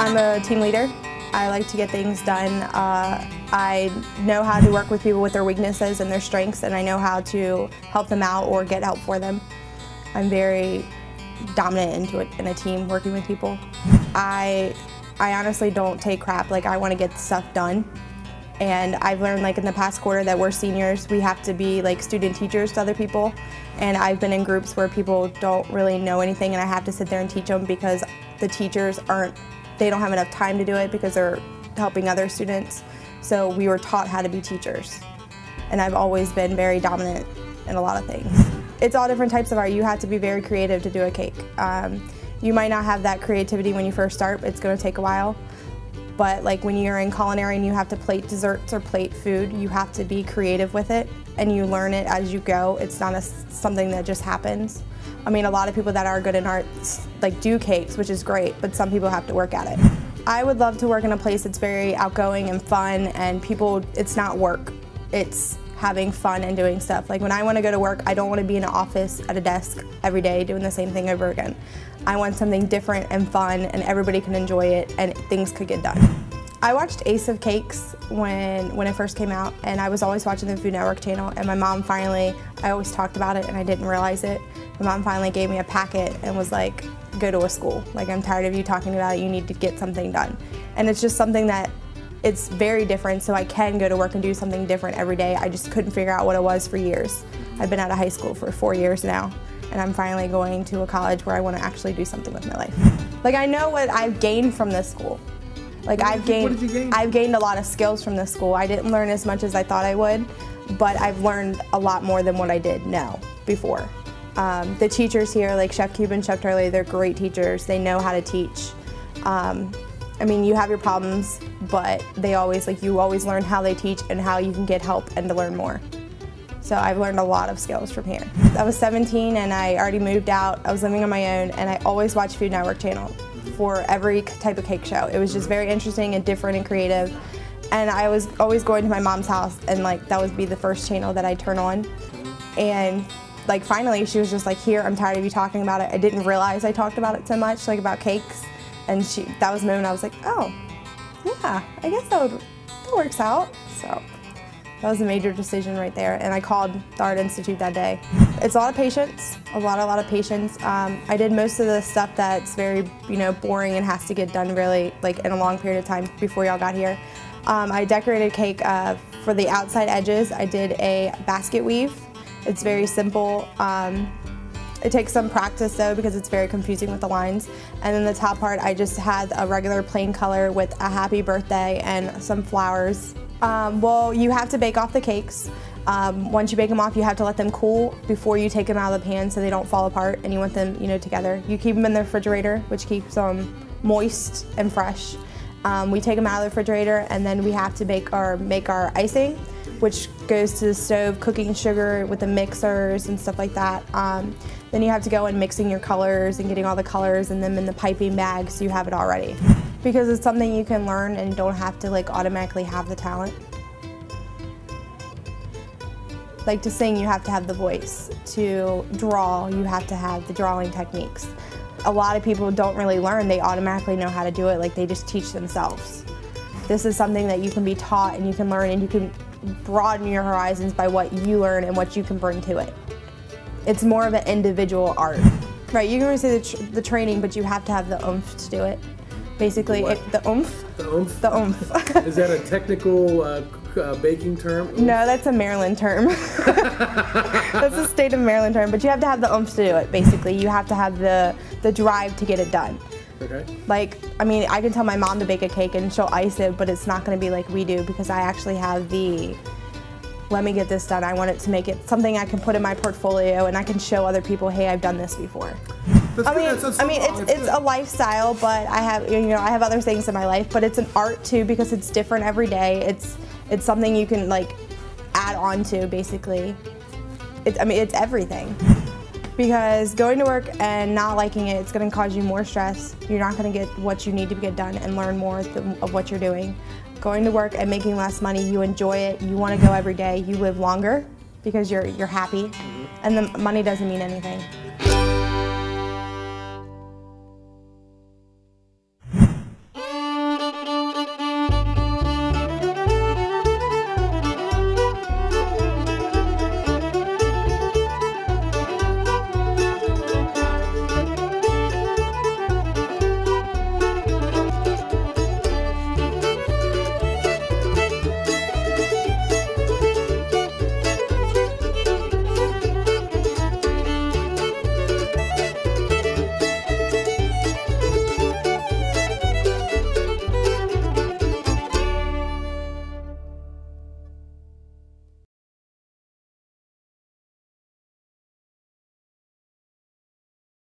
I'm a team leader. I like to get things done. I know how to work with people with their weaknesses and their strengths, and I know how to help them out or get help for them. I'm very dominant into it in a team, working with people. I honestly don't take crap. Like, I want to get stuff done. And I've learned, like, in the past quarter that we're seniors, we have to be like student teachers to other people. And I've been in groups where people don't really know anything, and I have to sit there and teach them because the teachers they don't have enough time to do it because they're helping other students. So we were taught how to be teachers. And I've always been very dominant in a lot of things. It's all different types of art. You have to be very creative to do a cake. You might not have that creativity when you first start. It's going to take a while. But like when you're in culinary and you have to plate desserts or plate food, you have to be creative with it, and you learn it as you go. It's not something that just happens. I mean, a lot of people that are good in art like do cakes, which is great, but some people have to work at it. I would love to work in a place that's very outgoing and fun, and it's not work. It's having fun and doing stuff. Like when I want to go to work, I don't want to be in an office at a desk every day doing the same thing over again. I want something different and fun, and everybody can enjoy it, and things could get done. I watched Ace of Cakes when it first came out, and I was always watching the Food Network channel, and my mom finally, I always talked about it and I didn't realize it. My mom finally gave me a packet and was like, go to a school. Like, I'm tired of you talking about it, you need to get something done. And it's just something that it's very different, so I can go to work and do something different every day. I just couldn't figure out what it was for years. I've been out of high school for 4 years now, and I'm finally going to a college where I want to actually do something with my life. Like, I know what I've gained from this school. Like, what did you gain? I've gained a lot of skills from this school. I didn't learn as much as I thought I would, but I've learned a lot more than what I did know before. The teachers here, like Chef Cube and Chef Telly, they're great teachers. They know how to teach. I mean, you have your problems, but you always learn how they teach and how you can get help and to learn more. So I've learned a lot of skills from here. I was 17 and I already moved out. I was living on my own, and I always watched Food Network channel for every type of cake show. It was just very interesting and different and creative. And I was always going to my mom's house, and like that would be the first channel that I'd turn on. And like finally she was just like, here, I'm tired of you talking about it. I didn't realize I talked about it so much, like about cakes. And that was the moment I was like, oh, yeah, I guess that works out. So that was a major decision right there. And I called the Art Institute that day. It's a lot of patience, a lot of patience. I did most of the stuff that's very, boring and has to get done really like in a long period of time before y'all got here. I decorated cake for the outside edges. I did a basket weave. It's very simple. It takes some practice though because it's very confusing with the lines. And then the top part, I just had a regular plain color with a happy birthday and some flowers. Well, you have to bake off the cakes. Once you bake them off, you have to let them cool before you take them out of the pan so they don't fall apart, and you want them, together. You keep them in the refrigerator, which keeps them moist and fresh. We take them out of the refrigerator, and then we have to make our icing, which goes to the stove, cooking sugar with the mixers and stuff like that. Then you have to go and mixing your colors and getting all the colors and them in the piping bag so you have it all ready. Because it's something you can learn and don't have to like automatically have the talent. Like to sing, you have to have the voice. To draw, you have to have the drawing techniques. A lot of people don't really learn, they automatically know how to do it, like they just teach themselves. This is something that you can be taught and you can learn, and you can broaden your horizons by what you learn and what you can bring to it. It's more of an individual art. Right, you can receive the training, but you have to have the oomph to do it. Basically, the oomph. The oomph? The oomph. Is that a technical baking term? Oomph? No, that's a Maryland term. That's a state of Maryland term, but you have to have the oomph to do it, basically. You have to have the drive to get it done. Okay. Like, I mean, I can tell my mom to bake a cake and she'll ice it, but it's not going to be like we do because I actually have let me get this done. I want it to make it something I can put in my portfolio and I can show other people, hey, I've done this before. It's a lifestyle, but I have other things in my life, but it's an art too because it's different every day. It's something you can like add on to basically. It's everything. Because going to work and not liking it, it's going to cause you more stress. You're not going to get what you need to get done and learn more of what you're doing. Going to work and making less money, you enjoy it, you want to go every day, you live longer because you're happy, and the money doesn't mean anything.